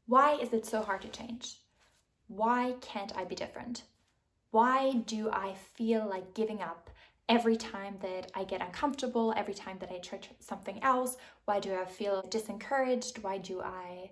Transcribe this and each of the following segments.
Why is it so hard to change? Why can't I be different? Why do I feel like giving up every time that I get uncomfortable, every time that I try something else? Why do I feel disencouraged? Why do I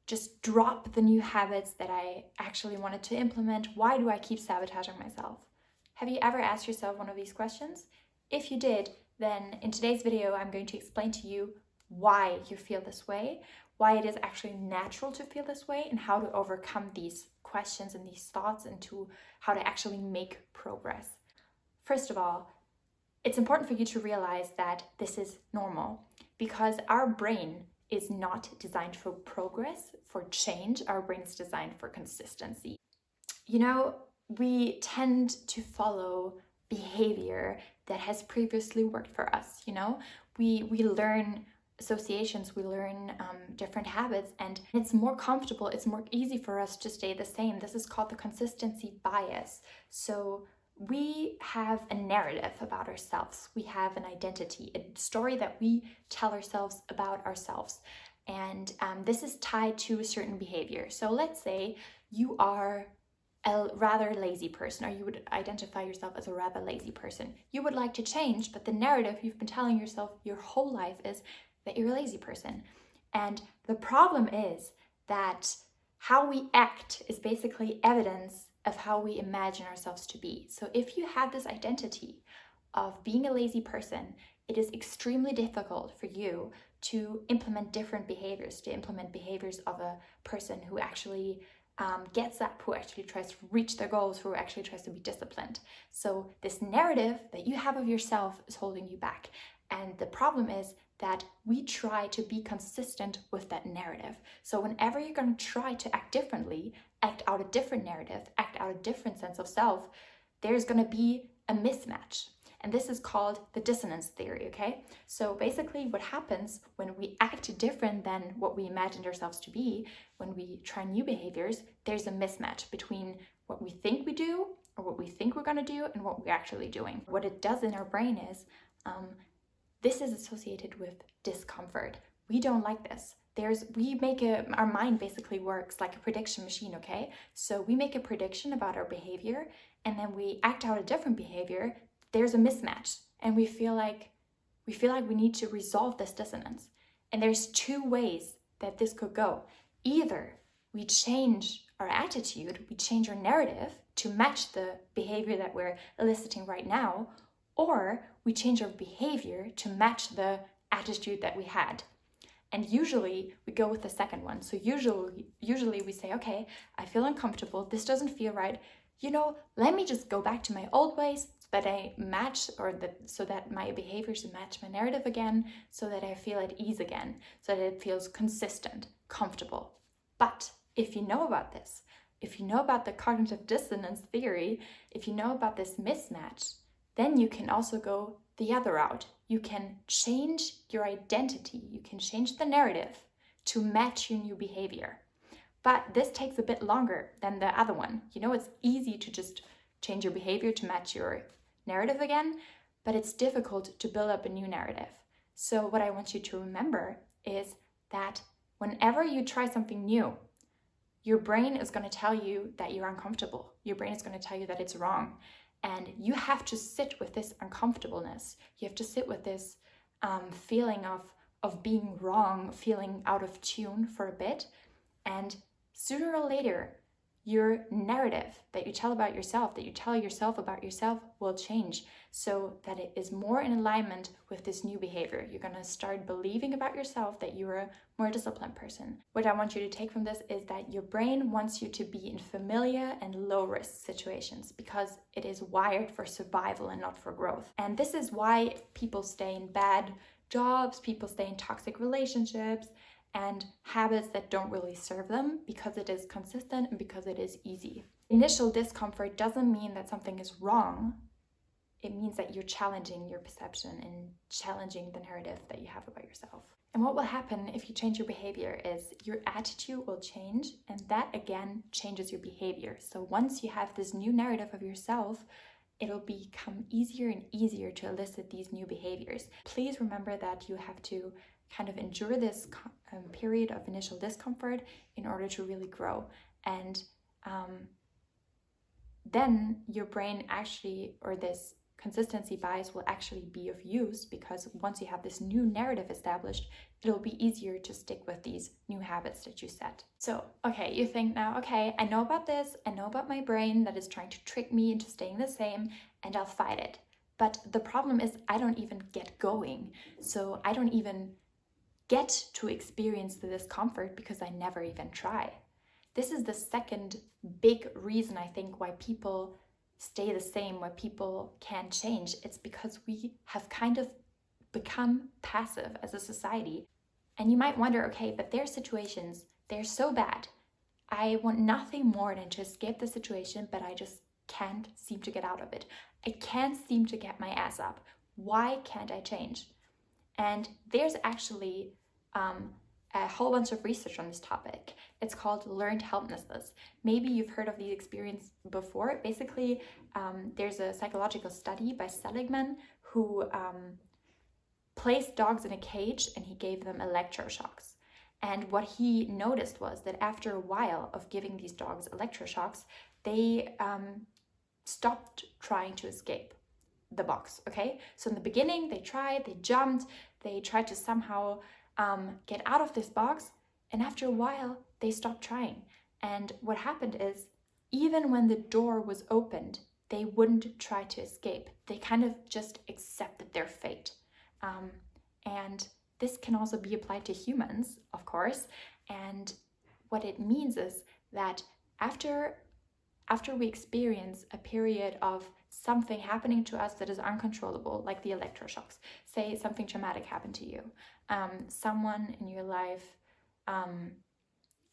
just drop the new habits that I actually wanted to implement? Why do I keep sabotaging myself? Have you ever asked yourself one of these questions? If you did, then in today's video, I'm going to explain to you why you feel this way, why it is actually natural to feel this way, and how to overcome these questions and these thoughts, and to how to actually make progress. First of all, it's important for you to realize that this is normal, because our brain is not designed for progress, for change. Our brain is designed for consistency. You know, we tend to follow behavior that has previously worked for us. We learn associations, we learn different habits, and it's more comfortable, it's more easy for us to stay the same. This is called the consistency bias. So we have a narrative about ourselves, we have an identity, a story that we tell ourselves about ourselves, and this is tied to a certain behavior. So let's say you are a rather lazy person, or you would identify yourself as a rather lazy person. You would like to change, but the narrative you've been telling yourself your whole life is that you're a lazy person. And the problem is that how we act is basically evidence of how we imagine ourselves to be. So if you have this identity of being a lazy person, it is extremely difficult for you to implement different behaviors, to implement behaviors of a person who actually gets up, who actually tries to reach their goals, who actually tries to be disciplined. So this narrative that you have of yourself is holding you back. And the problem is that we try to be consistent with that narrative. So whenever you're going to try to act differently, act out a different narrative, act out a different sense of self, there's going to be a mismatch. And this is called the dissonance theory, okay? So basically what happens when we act different than what we imagined ourselves to be, when we try new behaviors, there's a mismatch between what we think we do, or what we think we're going to do, and what we're actually doing. What it does in our brain is, this is associated with discomfort. We don't like this. Our mind basically works like a prediction machine, okay? So we make a prediction about our behavior, and then we act out a different behavior. There's a mismatch, and we feel like we need to resolve this dissonance. And there's two ways that this could go. Either we change our attitude, we change our narrative to match the behavior that we're eliciting right now, or we change our behavior to match the attitude that we had. And usually we go with the second one. So usually we say, okay, I feel uncomfortable, this doesn't feel right. Let me just go back to my old ways so that I match, so that my behaviors match my narrative again, so that I feel at ease again, so that it feels consistent, comfortable. But if you know about this, if you know about the cognitive dissonance theory, if you know about this mismatch, then you can also go the other route. You can change your identity, you can change the narrative to match your new behavior. But this takes a bit longer than the other one. It's easy to just change your behavior to match your narrative again, but it's difficult to build up a new narrative. So what I want you to remember is that whenever you try something new, your brain is going to tell you that you're uncomfortable. Your brain is going to tell you that it's wrong. And you have to sit with this uncomfortableness. You have to sit with this feeling of being wrong, feeling out of tune for a bit. And sooner or later, your narrative that you tell about yourself, that you tell yourself about yourself, will change so that it is more in alignment with this new behavior. You're going to start believing about yourself that you're a more disciplined person. What I want you to take from this is that your brain wants you to be in familiar and low-risk situations, because it is wired for survival and not for growth. And this is why people stay in bad jobs, people stay in toxic relationships, and habits that don't really serve them, because it is consistent and because it is easy. Initial discomfort doesn't mean that something is wrong. It means that you're challenging your perception and challenging the narrative that you have about yourself. And what will happen if you change your behavior is your attitude will change, and that again changes your behavior. So once you have this new narrative of yourself, it'll become easier and easier to elicit these new behaviors. Please remember that you have to kind of endure this period of initial discomfort in order to really grow. And then your brain actually, or this consistency bias will actually be of use, because once you have this new narrative established, it'll be easier to stick with these new habits that you set. So, okay, you think now, okay, I know about this, I know about my brain that is trying to trick me into staying the same, and I'll fight it. But the problem is I don't even get going. So I don't even get to experience the discomfort because I never even try. This is the second big reason, I think, why people stay the same, why people can't change. It's because we have kind of become passive as a society. And you might wonder, okay, but their situations, they're so bad. I want nothing more than to escape the situation, but I just can't seem to get out of it. I can't seem to get my ass up. Why can't I change? And there's actually a whole bunch of research on this topic. It's called learned helplessness. Maybe you've heard of the experience before. Basically, there's a psychological study by Seligman who placed dogs in a cage and he gave them electroshocks. And what he noticed was that after a while of giving these dogs electroshocks, they stopped trying to escape the box, okay? So in the beginning, they tried, they jumped, they tried to somehow get out of this box, and after a while, they stopped trying. And what happened is, even when the door was opened, they wouldn't try to escape. They kind of just accepted their fate. And this can also be applied to humans, of course. And what it means is that after we experience a period of something happening to us that is uncontrollable, like the electroshocks, say something traumatic happened to you, someone in your life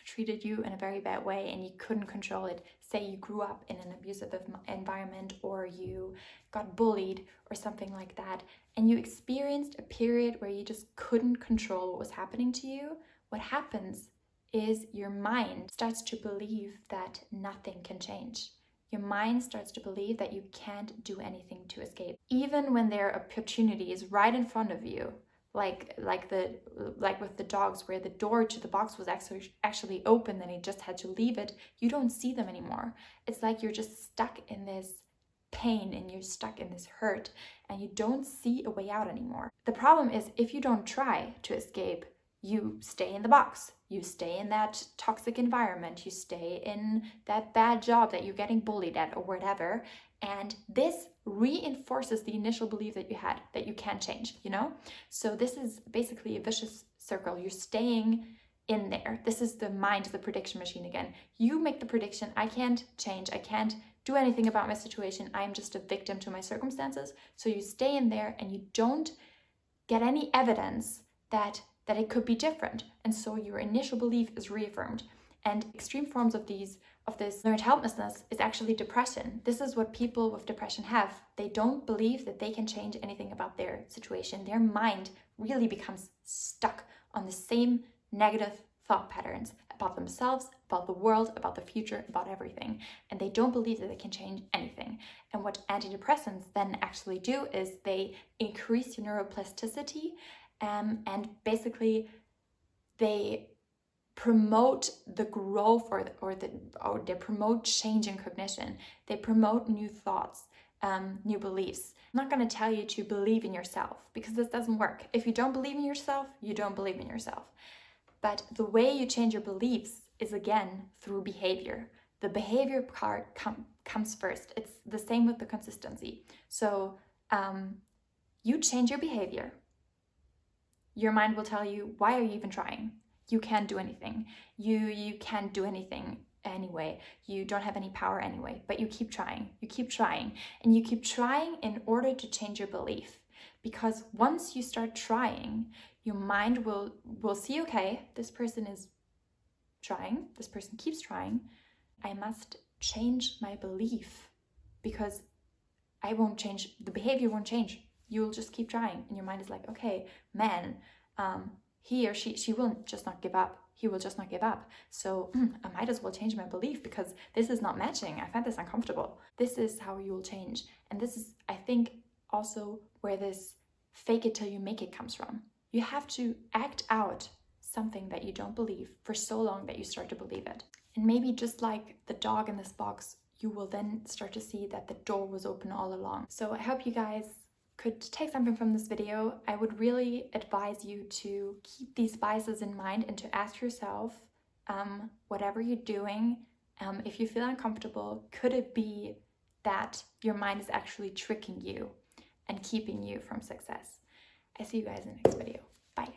treated you in a very bad way and you couldn't control it. Say you grew up in an abusive environment, or you got bullied or something like that, and you experienced a period where you just couldn't control what was happening to you. What happens is your mind starts to believe that nothing can change. Your mind starts to believe that you can't do anything to escape. Even when there are opportunities right in front of you, like with the dogs, where the door to the box was actually open and he just had to leave it, you don't see them anymore. It's like you're just stuck in this pain and you're stuck in this hurt and you don't see a way out anymore. The problem is, if you don't try to escape, you stay in the box. You stay in that toxic environment. You stay in that bad job that you're getting bullied at or whatever. And this reinforces the initial belief that you had, that you can't change, you know? So this is basically a vicious circle. You're staying in there. This is the mind, the prediction machine again. You make the prediction, I can't change. I can't do anything about my situation. I'm just a victim to my circumstances. So you stay in there and you don't get any evidence that it could be different. And so your initial belief is reaffirmed. And extreme forms of this learned helplessness is actually depression. This is what people with depression have. They don't believe that they can change anything about their situation. Their mind really becomes stuck on the same negative thought patterns about themselves, about the world, about the future, about everything. And they don't believe that they can change anything. And what antidepressants then actually do is they increase your neuroplasticity, and basically they promote the growth or they promote change in cognition. They promote new thoughts, new beliefs. I'm not going to tell you to believe in yourself, because this doesn't work. If you don't believe in yourself, you don't believe in yourself. But the way you change your beliefs is, again, through behavior. The behavior part comes first. It's the same with the consistency. So you change your behavior. Your mind will tell you, why are you even trying? You can't do anything. You can't do anything anyway. You don't have any power anyway, but you keep trying. You keep trying. And you keep trying in order to change your belief. Because once you start trying, your mind will see, okay, this person is trying. This person keeps trying. I must change my belief, because I won't change. The behavior won't change. You'll just keep trying. And your mind is like, okay, man, he or she will just not give up. He will just not give up. So I might as well change my belief, because this is not matching. I find this uncomfortable. This is how you will change. And this is, I think, also where this fake it till you make it comes from. You have to act out something that you don't believe for so long that you start to believe it. And maybe just like the dog in this box, you will then start to see that the door was open all along. So I hope you guys could take something from this video. I would really advise you to keep these biases in mind and to ask yourself, whatever you're doing, if you feel uncomfortable, could it be that your mind is actually tricking you and keeping you from success? I see you guys in the next video. Bye.